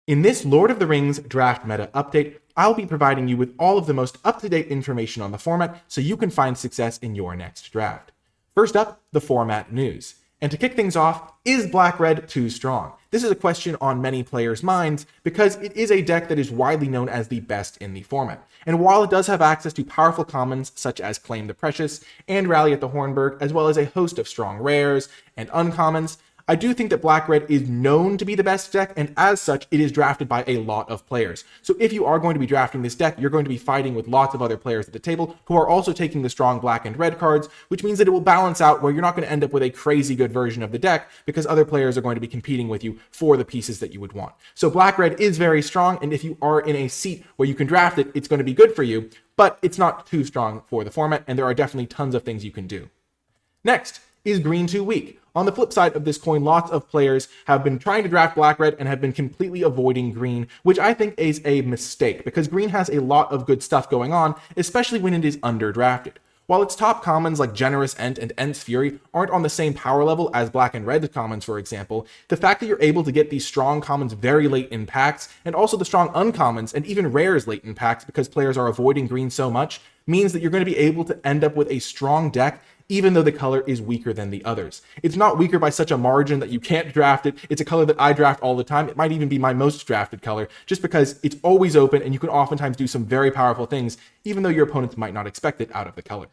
In this Lord of the Rings draft meta update, I'll be providing you with all of the most up-to-date information on the format so you can find success in your next draft. First up, the format news. And to kick things off, is Black-Red too strong? This is a question on many players' minds because it is a deck that is widely known as the best in the format. And while it does have access to powerful commons such as Claim the Precious and Rally at the Hornburg, as well as a host of strong rares and uncommons, I do think that Black-Red is known to be the best deck, and as such, it is drafted by a lot of players. So if you are going to be drafting this deck, you're going to be fighting with lots of other players at the table who are also taking the strong black and red cards, which means that it will balance out where you're not going to end up with a crazy good version of the deck because other players are going to be competing with you for the pieces that you would want. So Black-Red is very strong, and if you are in a seat where you can draft it, it's going to be good for you, but it's not too strong for the format, and there are definitely tons of things you can do. Next, is green too weak? On the flip side of this coin, lots of players have been trying to draft Black-Red and have been completely avoiding green, which I think is a mistake because green has a lot of good stuff going on, especially when it is underdrafted. While its top commons like Generous Ent and Ent's Fury aren't on the same power level as black and red commons, for example, the fact that you're able to get these strong commons very late in packs, and also the strong uncommons and even rares late in packs because players are avoiding green so much, means that you're going to be able to end up with a strong deck even though the color is weaker than the others. It's not weaker by such a margin that you can't draft it. It's a color that I draft all the time. It might even be my most drafted color, just because it's always open and you can oftentimes do some very powerful things, even though your opponents might not expect it out of the color.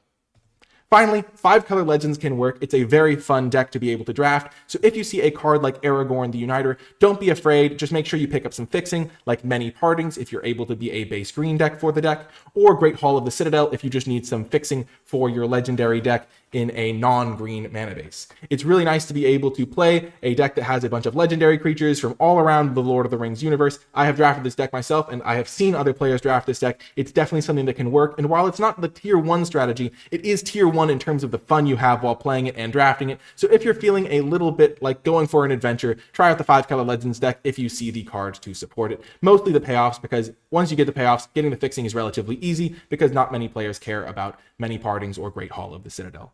Finally, 5-color legends can work. It's a very fun deck to be able to draft. So if you see a card like Aragorn the Uniter, don't be afraid. Just make sure you pick up some fixing, like Many Partings if you're able to be a base green deck for the deck, or Great Hall of the Citadel if you just need some fixing for your legendary deck in a non-green mana base. It's really nice to be able to play a deck that has a bunch of legendary creatures from all around the Lord of the Rings universe. I have drafted this deck myself, and I have seen other players draft this deck. It's definitely something that can work, and while it's not the tier 1 strategy, it is tier 1 in terms of the fun you have while playing it and drafting it. So if you're feeling a little bit like going for an adventure, try out the 5-color legends deck if you see the cards to support it. Mostly the payoffs, because once you get the payoffs, getting the fixing is relatively easy because not many players care about Many Partings or Great Hall of the Citadel.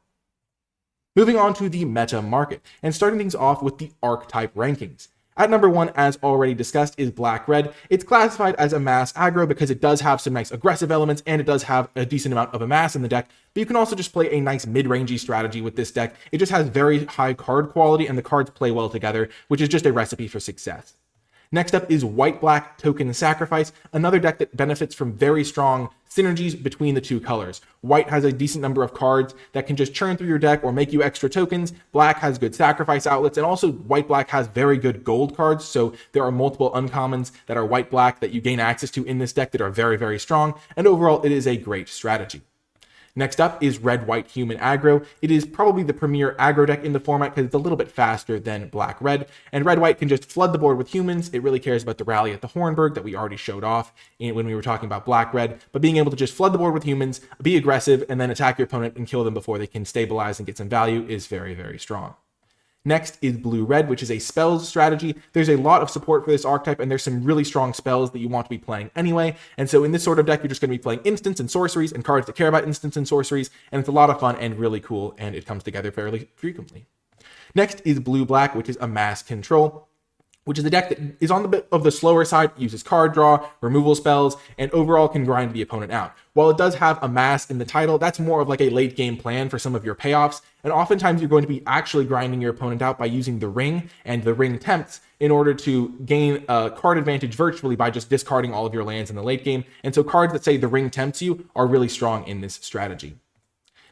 Moving on to the meta market, and starting things off with the archetype rankings. At number 1, as already discussed, is Black-Red. It's classified as a mass aggro because it does have some nice aggressive elements and it does have a decent amount of amass in the deck, but you can also just play a nice mid-rangey strategy with this deck. It just has very high card quality and the cards play well together, which is just a recipe for success. Next up is White-Black Token Sacrifice, another deck that benefits from very strong synergies between the two colors. White has a decent number of cards that can just churn through your deck or make you extra tokens. Black has good sacrifice outlets, and also White-Black has very good gold cards, so there are multiple uncommons that are White-Black that you gain access to in this deck that are very, very strong, and overall it is a great strategy. Next up is Red-White Human Aggro. It is probably the premier aggro deck in the format because it's a little bit faster than Black-Red, and Red-White can just flood the board with humans. It really cares about the Rally at the Hornburg that we already showed off when we were talking about Black-Red, but being able to just flood the board with humans, be aggressive, and then attack your opponent and kill them before they can stabilize and get some value is very, very strong. Next is Blue-Red, which is a spells strategy. There's a lot of support for this archetype, and there's some really strong spells that you want to be playing anyway. And so in this sort of deck, you're just going to be playing instants and sorceries and cards that care about instants and sorceries, and it's a lot of fun and really cool, and it comes together fairly frequently. Next is Blue-Black, which is a mass control, which is a deck that is on the bit of the slower side, uses card draw, removal spells, and overall can grind the opponent out. While it does have a mass in the title, that's more of like a late game plan for some of your payoffs, and oftentimes you're going to be actually grinding your opponent out by using the ring and the ring tempts in order to gain a card advantage virtually by just discarding all of your lands in the late game, and so cards that say the ring tempts you are really strong in this strategy.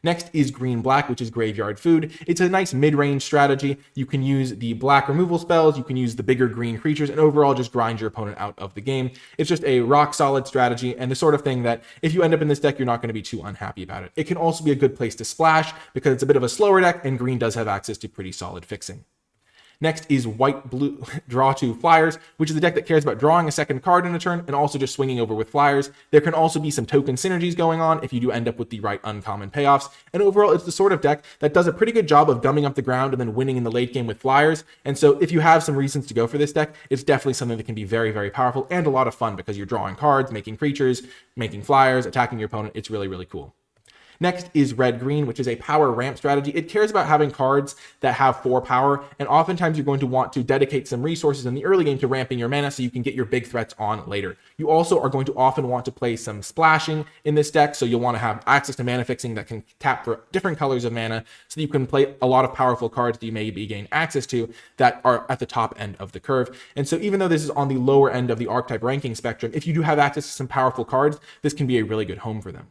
Next is Green-Black, which is Graveyard Food. It's a nice mid-range strategy. You can use the black removal spells, you can use the bigger green creatures, and overall just grind your opponent out of the game. It's just a rock-solid strategy, and the sort of thing that if you end up in this deck, you're not going to be too unhappy about it. It can also be a good place to splash, because it's a bit of a slower deck, and green does have access to pretty solid fixing. Next is White-Blue Draw 2 Flyers, which is a deck that cares about drawing a second card in a turn and also just swinging over with flyers. There can also be some token synergies going on if you do end up with the right uncommon payoffs. And overall, it's the sort of deck that does a pretty good job of gumming up the ground and then winning in the late game with flyers. And so if you have some reasons to go for this deck, it's definitely something that can be very, very powerful and a lot of fun because you're drawing cards, making creatures, making flyers, attacking your opponent. It's really, really cool. Next is red-green, which is a power ramp strategy. It cares about having cards that have 4 power, and oftentimes you're going to want to dedicate some resources in the early game to ramping your mana so you can get your big threats on later. You also are going to often want to play some splashing in this deck, so you'll want to have access to mana fixing that can tap for different colors of mana, so that you can play a lot of powerful cards that you may be gain access to that are at the top end of the curve. And so even though this is on the lower end of the archetype ranking spectrum, if you do have access to some powerful cards, this can be a really good home for them.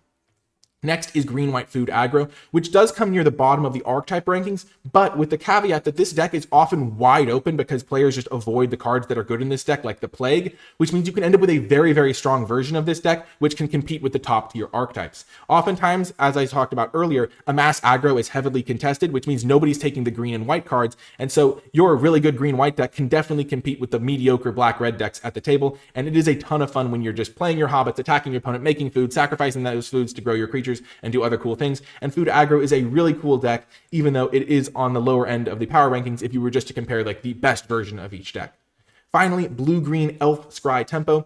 Next is green-white food aggro, which does come near the bottom of the archetype rankings, but with the caveat that this deck is often wide open because players just avoid the cards that are good in this deck, like the Plague, which means you can end up with a very, very strong version of this deck, which can compete with the top-tier archetypes. Oftentimes, as I talked about earlier, amass aggro is heavily contested, which means nobody's taking the green and white cards, and so your really good green-white deck can definitely compete with the mediocre black-red decks at the table, and it is a ton of fun when you're just playing your hobbits, attacking your opponent, making food, sacrificing those foods to grow your creatures, and do other cool things. And food aggro is a really cool deck, even though it is on the lower end of the power rankings if you were just to compare like the best version of each deck. Finally, blue-green elf scry tempo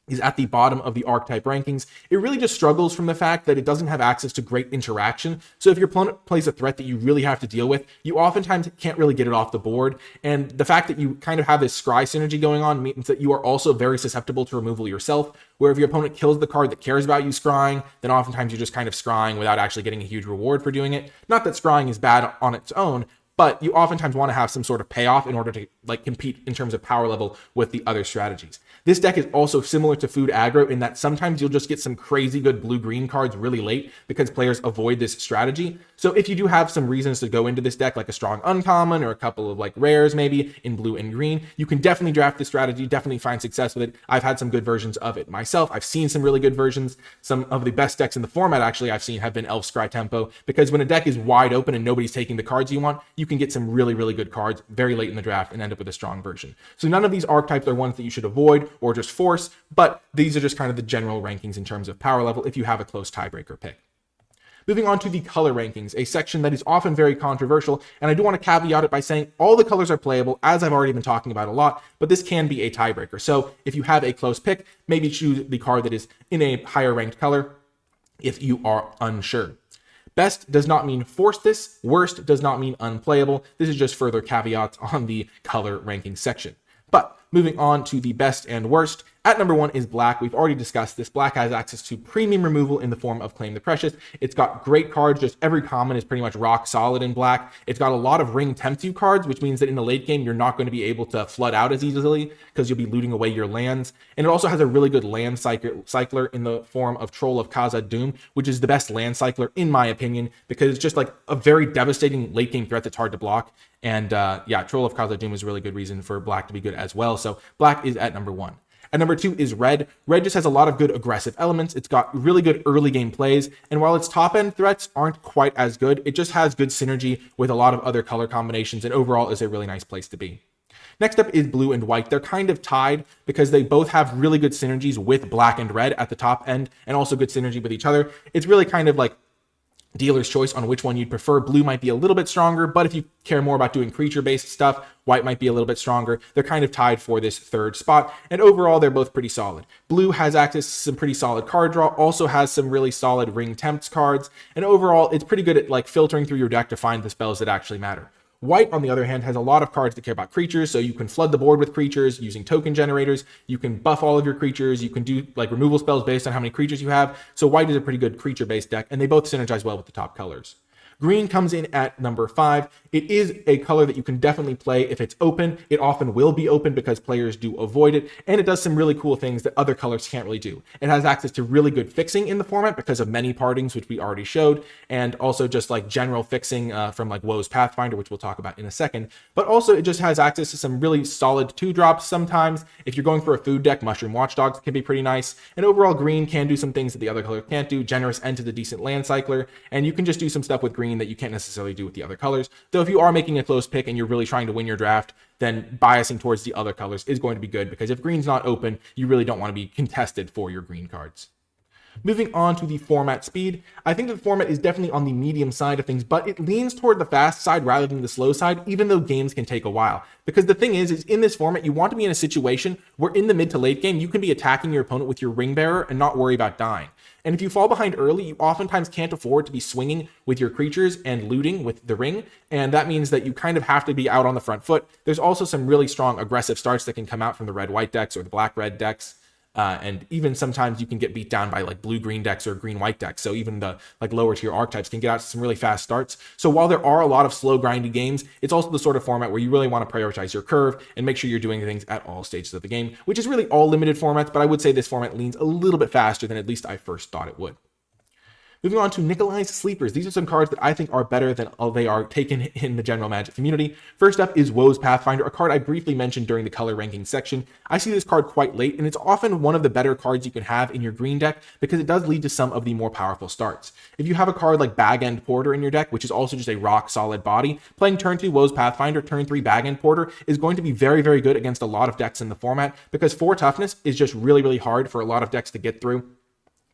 is at the bottom of the archetype rankings. It really just struggles from the fact that it doesn't have access to great interaction. So if your opponent plays a threat that you really have to deal with, you oftentimes can't really get it off the board. And the fact that you kind of have this scry synergy going on means that you are also very susceptible to removal yourself, where if your opponent kills the card that cares about you scrying, then oftentimes you're just kind of scrying without actually getting a huge reward for doing it. Not that scrying is bad on its own, but you oftentimes want to have some sort of payoff in order to like compete in terms of power level with the other strategies. This deck is also similar to food aggro in that sometimes you'll just get some crazy good blue-green cards really late because players avoid this strategy. So if you do have some reasons to go into this deck, like a strong uncommon or a couple of like rares maybe in blue and green, you can definitely draft this strategy, definitely find success with it. I've had some good versions of it myself. I've seen some really good versions. Some of the best decks in the format actually I've seen have been Elf Scry Tempo, because when a deck is wide open and nobody's taking the cards you want, you can get some really, really good cards very late in the draft and end up with a strong version. So none of these archetypes are ones that you should avoid or just force, but these are just kind of the general rankings in terms of power level if you have a close tiebreaker pick. Moving on to the color rankings, a section that is often very controversial, and I do want to caveat it by saying all the colors are playable, as I've already been talking about a lot, but this can be a tiebreaker. So if you have a close pick, maybe choose the card that is in a higher ranked color if you are unsure. Best does not mean force this, worst does not mean unplayable. This is just further caveats on the color ranking section. But moving on to the best and worst, at number 1 is black. We've already discussed this. Black has access to premium removal in the form of Claim the Precious. It's got great cards. Just every common is pretty much rock solid in black. It's got a lot of Ring Tempt You cards, which means that in the late game, you're not going to be able to flood out as easily because you'll be looting away your lands. And it also has a really good land cycler in the form of Troll of Khazad-dûm, which is the best land cycler in my opinion, because it's just like a very devastating late game threat that's hard to block. And yeah, Troll of Khazad-dûm is a really good reason for black to be good as well. So black is at number 1. At number 2 is red. Red just has a lot of good aggressive elements. It's got really good early game plays. And while its top end threats aren't quite as good, it just has good synergy with a lot of other color combinations and overall is a really nice place to be. Next up is blue and white. They're kind of tied because they both have really good synergies with black and red at the top end and also good synergy with each other. It's really kind of like dealer's choice on which one you'd prefer. Blue might be a little bit stronger, but if you care more about doing creature-based stuff, white might be a little bit stronger. They're kind of tied for this third spot, and overall, they're both pretty solid. Blue has access to some pretty solid card draw, also has some really solid Ring Tempts cards, and overall, it's pretty good at like filtering through your deck to find the spells that actually matter. White, on the other hand, has a lot of cards that care about creatures, so you can flood the board with creatures using token generators, you can buff all of your creatures, you can do like removal spells based on how many creatures you have, so white is a pretty good creature-based deck, and they both synergize well with the top colors. Green comes in at number 5. It is a color that you can definitely play if it's open. It often will be open because players do avoid it, and it does some really cool things that other colors can't really do. It has access to really good fixing in the format because of many partings, which we already showed, and also just like general fixing from like Woe's Pathfinder, which we'll talk about in a second. But also it just has access to some really solid 2-drops sometimes. If you're going for a food deck, Mushroom Watchdogs can be pretty nice. And overall, green can do some things that the other color can't do. Generous End to the decent land cycler, and you can just do some stuff with green that you can't necessarily do with the other colors. Though if you are making a close pick and you're really trying to win your draft, then biasing towards the other colors is going to be good, because if green's not open, you really don't want to be contested for your green cards. Moving on to the format speed, I think that the format is definitely on the medium side of things, but it leans toward the fast side rather than the slow side, even though games can take a while. Because the thing is in this format, you want to be in a situation where in the mid to late game, you can be attacking your opponent with your ring bearer and not worry about dying. And if you fall behind early, you oftentimes can't afford to be swinging with your creatures and looting with the ring, and that means that you kind of have to be out on the front foot. There's also some really strong aggressive starts that can come out from the red-white decks or the black-red decks. And even sometimes you can get beat down by like blue-green decks or green-white decks. So even the like lower tier archetypes can get out to some really fast starts. So while there are a lot of slow grindy games, it's also the sort of format where you really want to prioritize your curve and make sure you're doing things at all stages of the game, which is really all limited formats, but I would say this format leans a little bit faster than at least I first thought it would. Moving on to Nicolai's Sleepers. These are some cards that I think are better than they are taken in the general Magic community. First up is Woe's Pathfinder, a card I briefly mentioned during the color ranking section. I see this card quite late, and it's often one of the better cards you can have in your green deck because it does lead to some of the more powerful starts. If you have a card like Bag End Porter in your deck, which is also just a rock solid body, playing turn 2 Woe's Pathfinder, turn 3 Bag End Porter is going to be very, very good against a lot of decks in the format because 4 toughness is just really, really hard for a lot of decks to get through,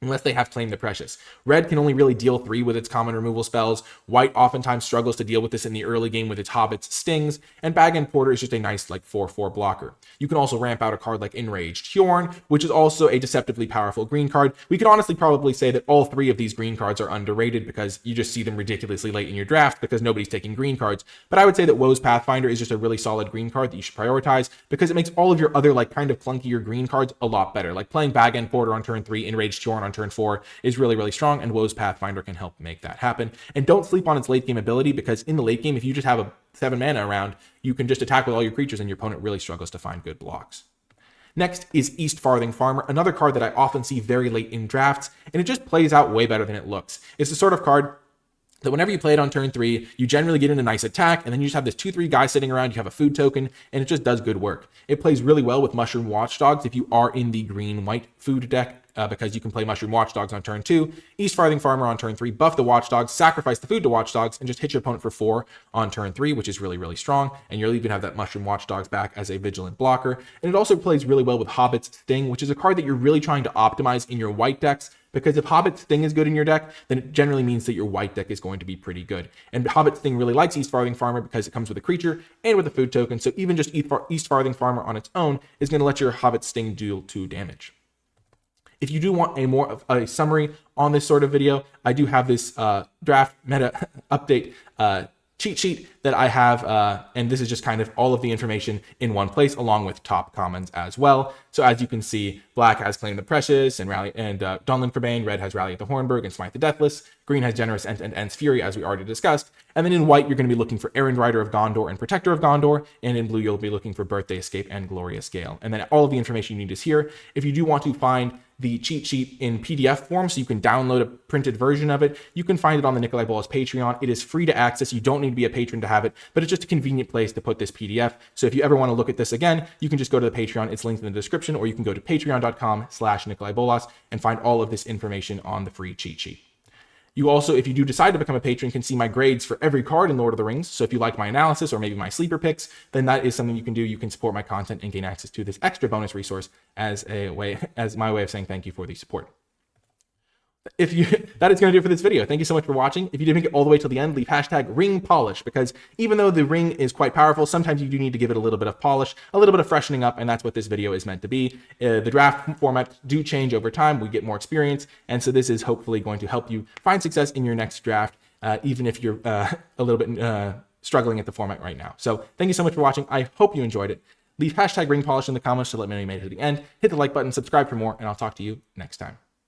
unless they have Claim the Precious. Red can only really deal 3 with its common removal spells. White oftentimes struggles to deal with this in the early game with its Hobbit's Stings, and Bag End Porter is just a nice like 4/4 blocker. You can also ramp out a card like Enraged Hjorn, which is also a deceptively powerful green card. We could honestly probably say that all 3 of these green cards are underrated because you just see them ridiculously late in your draft because nobody's taking green cards. But I would say that Woe's Pathfinder is just a really solid green card that you should prioritize because it makes all of your other like kind of clunkier green cards a lot better. Like playing Bag End Porter on turn 3, Enraged Hjorn on turn 4 is really, really strong, and Woe's Pathfinder can help make that happen. And don't sleep on its late game ability because in the late game, if you just have a 7 mana around, you can just attack with all your creatures and your opponent really struggles to find good blocks. Next is East Farthing Farmer, another card that I often see very late in drafts, and it just plays out way better than it looks. It's the sort of card that whenever you play it on turn 3, you generally get in a nice attack, and then you just have this 2/3 guy sitting around, you have a food token, and it just does good work. It plays really well with Mushroom Watchdogs if you are in the green-white food deck, because you can play Mushroom Watchdogs on turn 2, East Farthing Farmer on turn 3, buff the Watchdogs, sacrifice the food to Watchdogs, and just hit your opponent for 4 on turn 3, which is really, really strong, and you'll even have that Mushroom Watchdogs back as a vigilant blocker. And it also plays really well with Hobbit's Sting, which is a card that you're really trying to optimize in your white decks, because if Hobbit's Sting is good in your deck, then it generally means that your white deck is going to be pretty good. And Hobbit's Sting really likes East Farthing Farmer because it comes with a creature and with a food token, so even just East Farthing Farmer on its own is going to let your Hobbit Sting deal 2 damage. If you do want a more of a summary on this sort of video, I do have this draft meta update cheat sheet that I have, and this is just kind of all of the information in one place, along with top commons as well. So as you can see, black has Claim the Precious and Rally and Dawnland Forbane, red has Rally at the Hornburg and Smite the Deathless, green has Generous and Ents Fury, as we already discussed, and then in white, you're going to be looking for Errand Rider of Gondor and Protector of Gondor, and in blue, you'll be looking for Birthday Escape and Glorious Gale. And then all of the information you need is here. If you do want to find the cheat sheet in PDF form so you can download a printed version of it, you can find it on the NicolaiBolas Patreon. It is free to access. You don't need to be a patron to have it, but it's just a convenient place to put this PDF. So if you ever want to look at this again, you can just go to the Patreon. It's linked in the description, or you can go to patreon.com/NicolaiBolas and find all of this information on the free cheat sheet. You also, if you do decide to become a patron, can see my grades for every card in Lord of the Rings. So if you like my analysis or maybe my sleeper picks, then that is something you can do. You can support my content and gain access to this extra bonus resource as my way of saying thank you for the support. That is going to do it for this video. Thank you so much for watching. If you did make it all the way till the end, leave hashtag ring polish, because even though the ring is quite powerful, sometimes you do need to give it a little bit of polish, a little bit of freshening up, and that's what this video is meant to be. The draft formats do change over time. We get more experience, and so this is hopefully going to help you find success in your next draft, even if you're a little bit struggling at the format right now. So thank you so much for watching. I hope you enjoyed it. Leave hashtag ring polish in the comments to let me know you made it to the end. Hit the like button, subscribe for more, and I'll talk to you next time.